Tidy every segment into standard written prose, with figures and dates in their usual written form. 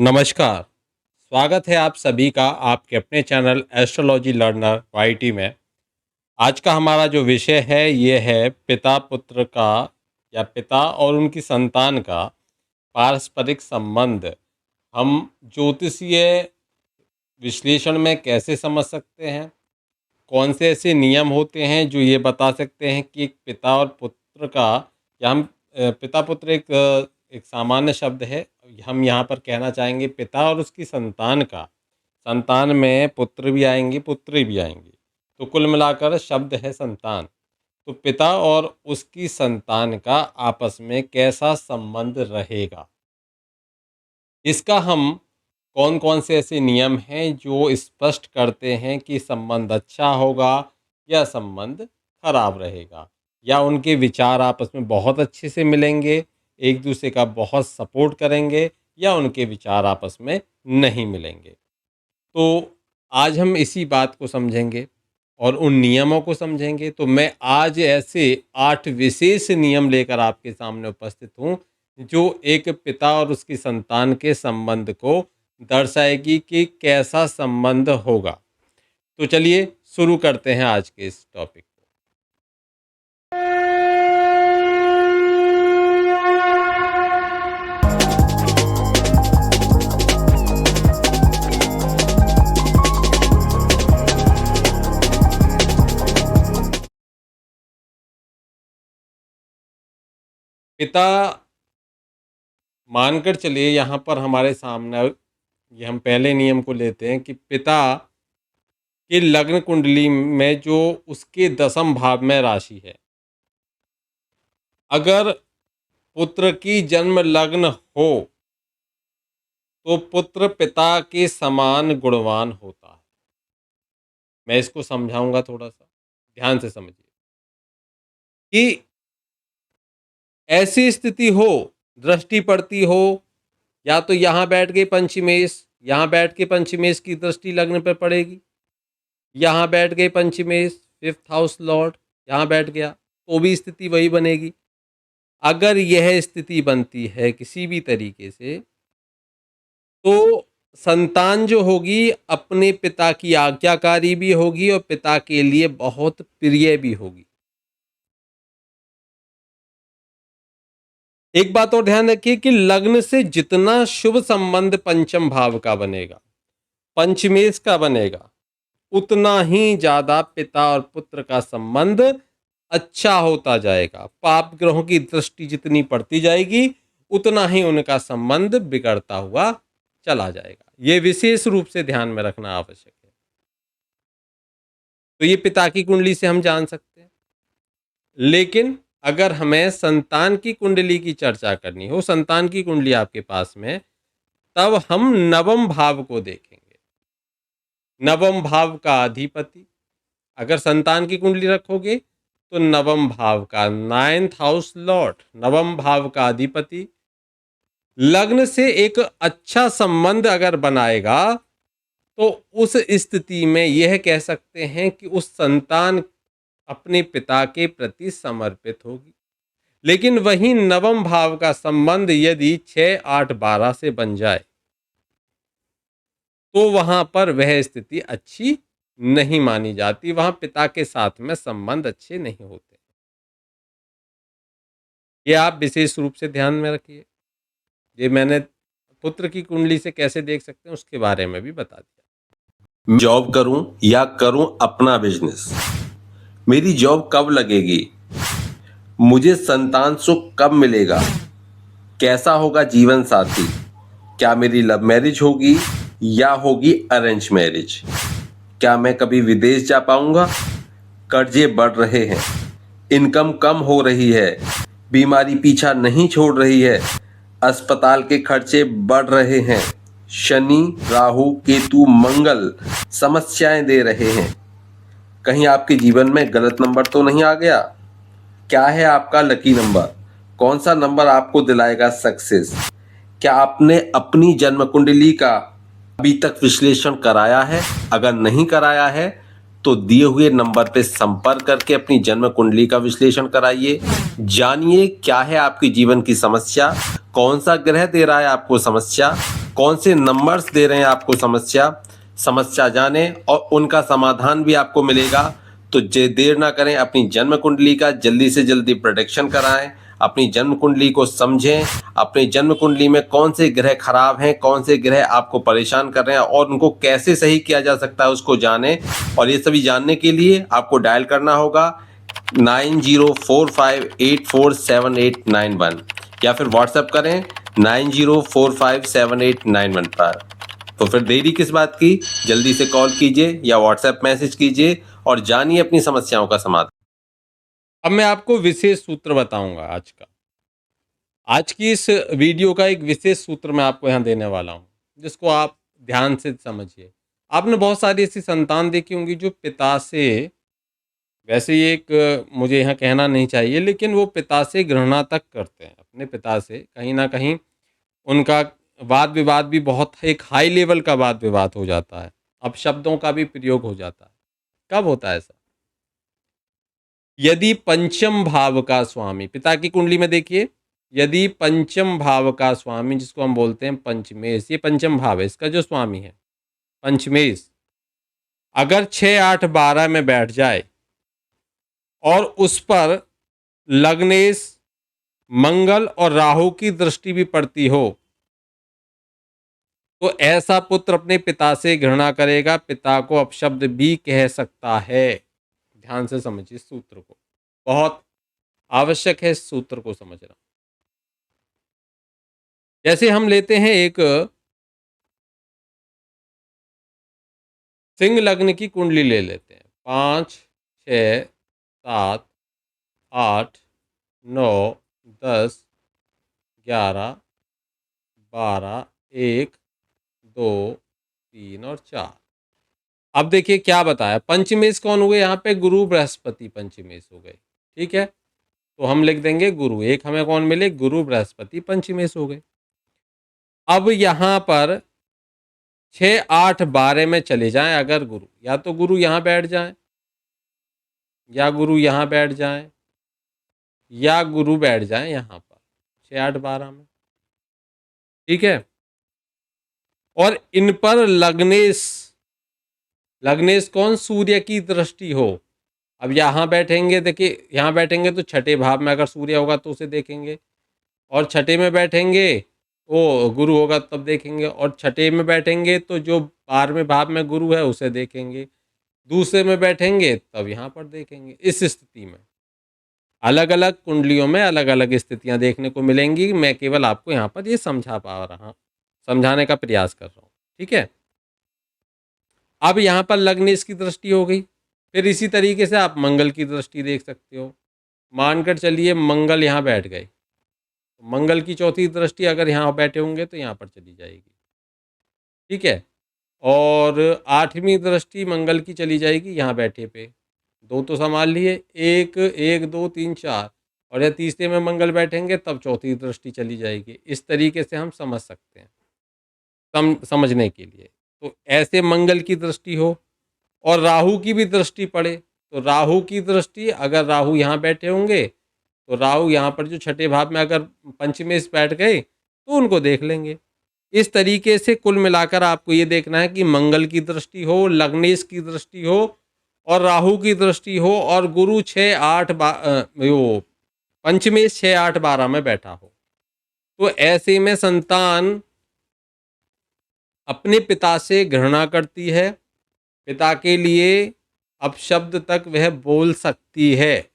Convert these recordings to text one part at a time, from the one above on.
नमस्कार। स्वागत है आप सभी का आपके अपने चैनल एस्ट्रोलॉजी लर्नर वाईटी में। आज का हमारा जो विषय है ये है पिता पुत्र का या पिता और उनकी संतान का पारस्परिक संबंध। हम ज्योतिषीय विश्लेषण में कैसे समझ सकते हैं, कौन से ऐसे नियम होते हैं जो ये बता सकते हैं कि एक पिता और पुत्र का, या हम पिता पुत्र एक सामान्य शब्द है, हम यहाँ पर कहना चाहेंगे पिता और उसकी संतान का। संतान में पुत्र भी आएंगे पुत्री भी आएंगी, तो कुल मिलाकर शब्द है संतान। तो पिता और उसकी संतान का आपस में कैसा संबंध रहेगा, इसका हम कौन कौन से ऐसे नियम हैं जो स्पष्ट करते हैं कि संबंध अच्छा होगा या संबंध खराब रहेगा, या उनके विचार आपस में बहुत अच्छे से मिलेंगे, एक दूसरे का बहुत सपोर्ट करेंगे, या उनके विचार आपस में नहीं मिलेंगे। तो आज हम इसी बात को समझेंगे और उन नियमों को समझेंगे। तो मैं आज ऐसे 8 विशेष नियम लेकर आपके सामने उपस्थित हूँ जो एक पिता और उसकी संतान के संबंध को दर्शाएगी कि कैसा संबंध होगा। तो चलिए शुरू करते हैं आज के इस टॉपिक को। पिता, मानकर चलिए यहाँ पर हमारे सामने ये हम पहले नियम को लेते हैं कि पिता के लग्न कुंडली में जो उसके 10वें भाव में राशि है, अगर पुत्र की जन्म लग्न हो तो पुत्र पिता के समान गुणवान होता है। मैं इसको समझाऊंगा, थोड़ा सा ध्यान से समझिए कि ऐसी स्थिति हो, दृष्टि पड़ती हो, या तो यहाँ बैठ गए पंचमेश, यहाँ बैठ के पंचमेश की दृष्टि लग्न पर पड़ेगी, यहाँ बैठ गए पंचमेश 5th हाउस लॉर्ड यहाँ बैठ गया, तो भी स्थिति वही बनेगी। अगर यह स्थिति बनती है किसी भी तरीके से, तो संतान जो होगी अपने पिता की आज्ञाकारी भी होगी और पिता के लिए बहुत प्रिय भी होगी। एक बात और ध्यान रखिए कि लग्न से जितना शुभ संबंध पंचम भाव का बनेगा, पंचमेश का बनेगा, उतना ही ज्यादा पिता और पुत्र का संबंध अच्छा होता जाएगा। पाप ग्रहों की दृष्टि जितनी पड़ती जाएगी उतना ही उनका संबंध बिगड़ता हुआ चला जाएगा। ये विशेष रूप से ध्यान में रखना आवश्यक है। तो ये पिता की कुंडली से हम जान सकते हैं, लेकिन अगर हमें संतान की कुंडली की चर्चा करनी हो, संतान की कुंडली आपके पास में, तब हम 9वें भाव को देखेंगे। 9वें भाव का अधिपति, अगर संतान की कुंडली रखोगे तो 9वें भाव का 9th हाउस लॉर्ड, 9वें भाव का अधिपति लग्न से एक अच्छा संबंध अगर बनाएगा तो उस स्थिति में यह कह सकते हैं कि उस संतान अपने पिता के प्रति समर्पित होगी। लेकिन वहीं 9वें भाव का संबंध यदि 6, 8, 12 से बन जाए तो वहां पर वह स्थिति अच्छी नहीं मानी जाती, वहां पिता के साथ में संबंध अच्छे नहीं होते। ये आप विशेष रूप से ध्यान में रखिए। ये मैंने पुत्र की कुंडली से कैसे देख सकते हैं उसके बारे में भी बता दिया। जॉब करूं या करूं अपना बिजनेस, मेरी जॉब कब लगेगी, मुझे संतान सुख कब मिलेगा, कैसा होगा जीवन साथी, क्या मेरी लव मैरिज होगी या होगी अरेंज मैरिज, क्या मैं कभी विदेश जा पाऊंगा, कर्जे बढ़ रहे हैं, इनकम कम हो रही है, बीमारी पीछा नहीं छोड़ रही है, अस्पताल के खर्चे बढ़ रहे हैं, शनि राहु केतु मंगल समस्याएं दे रहे हैं, कहीं आपके जीवन में गलत नंबर तो नहीं आ गया, क्या है आपका लकी नंबर, कौन सा नंबर आपको दिलाएगा सक्सेस, क्या आपने अपनी जन्म कुंडली का अभी तक विश्लेषण कराया है, अगर नहीं कराया है तो दिए हुए नंबर पे संपर्क करके अपनी जन्म कुंडली का विश्लेषण कराइए। जानिए क्या है आपके जीवन की समस्या, कौन सा ग्रह दे रहा है आपको समस्या, कौन से नंबर्स दे रहे हैं आपको समस्या जाने और उनका समाधान भी आपको मिलेगा। तो देर ना करें, अपनी जन्म कुंडली का जल्दी से जल्दी प्रोटेक्शन कराएं, अपनी जन्म कुंडली को समझें, अपनी जन्म कुंडली में कौन से ग्रह खराब हैं, कौन से ग्रह आपको परेशान कर रहे हैं और उनको कैसे सही किया जा सकता है उसको जानें। और ये सभी जानने के लिए आपको डायल करना होगा 9045847891 या फिर व्हाट्सएप करें 90457891 पर। तो फिर देरी किस बात की, जल्दी से कॉल कीजिए या व्हाट्सएप मैसेज कीजिए और जानिए अपनी समस्याओं का समाधान। अब मैं आपको विशेष सूत्र बताऊंगा आज की इस वीडियो का एक विशेष सूत्र मैं आपको यहाँ देने वाला हूँ, जिसको आप ध्यान से समझिए। आपने बहुत सारी ऐसी संतान देखी होंगी जो पिता से, वैसे ये एक मुझे यहाँ कहना नहीं चाहिए, लेकिन वो पिता से घृणा तक करते हैं। अपने पिता से कहीं ना कहीं उनका वाद विवाद भी बहुत एक हाई लेवल का वाद विवाद हो जाता है, अब शब्दों का भी प्रयोग हो जाता है। कब होता है ऐसा? यदि पंचम भाव का स्वामी, पिता की कुंडली में देखिए, यदि पंचम भाव का स्वामी, जिसको हम बोलते हैं पंचमेश, ये पंचम भाव है, इसका जो स्वामी है पंचमेश, अगर 6, 8, 12 में बैठ जाए और उस पर लग्नेश, मंगल और राहु की दृष्टि भी पड़ती हो, तो ऐसा पुत्र अपने पिता से घृणा करेगा, पिता को अपशब्द भी कह सकता है। ध्यान से समझिए इस सूत्र को, बहुत आवश्यक है इस सूत्र को समझना। जैसे हम लेते हैं एक सिंह लग्न की कुंडली ले लेते हैं, 5, 6, 7, 8, 9, 10, 11, 12, 1, 2, 3 और 4। अब देखिए क्या बताया, पंचमेश कौन हुए यहाँ पे? गुरु बृहस्पति पंचमेश हो गए। ठीक है, तो हम लिख देंगे गुरु। एक हमें कौन मिले? गुरु बृहस्पति पंचमेश हो गए। अब यहाँ पर 6, 8, 12 में चले जाएं अगर गुरु, या तो गुरु यहाँ बैठ जाएं, या गुरु यहाँ बैठ जाएं, या गुरु बैठ जाएं यहाँ पर 6, 8, 12 में। ठीक है, और इन पर लग्नेश कौन? सूर्य की दृष्टि हो। अब यहाँ बैठेंगे, देखिए यहाँ बैठेंगे तो छठे भाव में अगर सूर्य होगा तो उसे देखेंगे, और छठे में बैठेंगे वो गुरु होगा तब देखेंगे, और छठे में बैठेंगे तो जो 12वें भाव में गुरु है उसे देखेंगे, दूसरे में बैठेंगे तब यहाँ पर देखेंगे। इस स्थिति में अलग अलग कुंडलियों में अलग अलग स्थितियाँ देखने को मिलेंगी। मैं केवल आपको यहाँ पर ये समझाने का प्रयास कर रहा हूँ। ठीक है, अब यहाँ पर लग्नेश की दृष्टि हो गई, फिर इसी तरीके से आप मंगल की दृष्टि देख सकते हो। मानकर चलिए मंगल यहाँ बैठ गए, मंगल की चौथी दृष्टि अगर यहाँ बैठे होंगे तो यहाँ पर चली जाएगी। ठीक है, और 8वीं दृष्टि मंगल की चली जाएगी यहाँ बैठे पे, 2 तो संभाल लिए, 1, 1, 2, 3, 4, और या तीसरे में मंगल बैठेंगे तब चौथी दृष्टि चली जाएगी। इस तरीके से हम समझ सकते हैं समझने के लिए। तो ऐसे मंगल की दृष्टि हो और राहु की भी दृष्टि पड़े, तो राहु की दृष्टि, अगर राहु यहाँ बैठे होंगे तो राहु यहाँ पर जो छठे भाव में अगर पंचमेश बैठ गए तो उनको देख लेंगे। इस तरीके से कुल मिलाकर आपको ये देखना है कि मंगल की दृष्टि हो, लग्नेश की दृष्टि हो और राहु की दृष्टि हो, और गुरु 6, 8, पंचमेश 6, 8, 12 में बैठा हो। तो ऐसे में संतान अपने पिता से घृणा करती है, पिता के लिए अपशब्द तक वह बोल सकती है।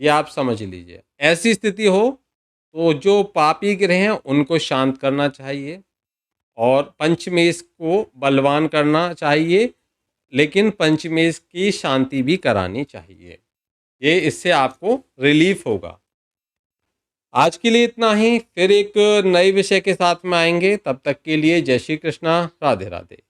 ये आप समझ लीजिए। ऐसी स्थिति हो तो जो पापी ग्रह हैं उनको शांत करना चाहिए और पंचमेश को बलवान करना चाहिए, लेकिन पंचमेश की शांति भी करानी चाहिए। ये इससे आपको रिलीफ होगा। आज के लिए इतना ही, फिर एक नए विषय के साथ में आएंगे। तब तक के लिए जय श्री कृष्णा, राधे राधे।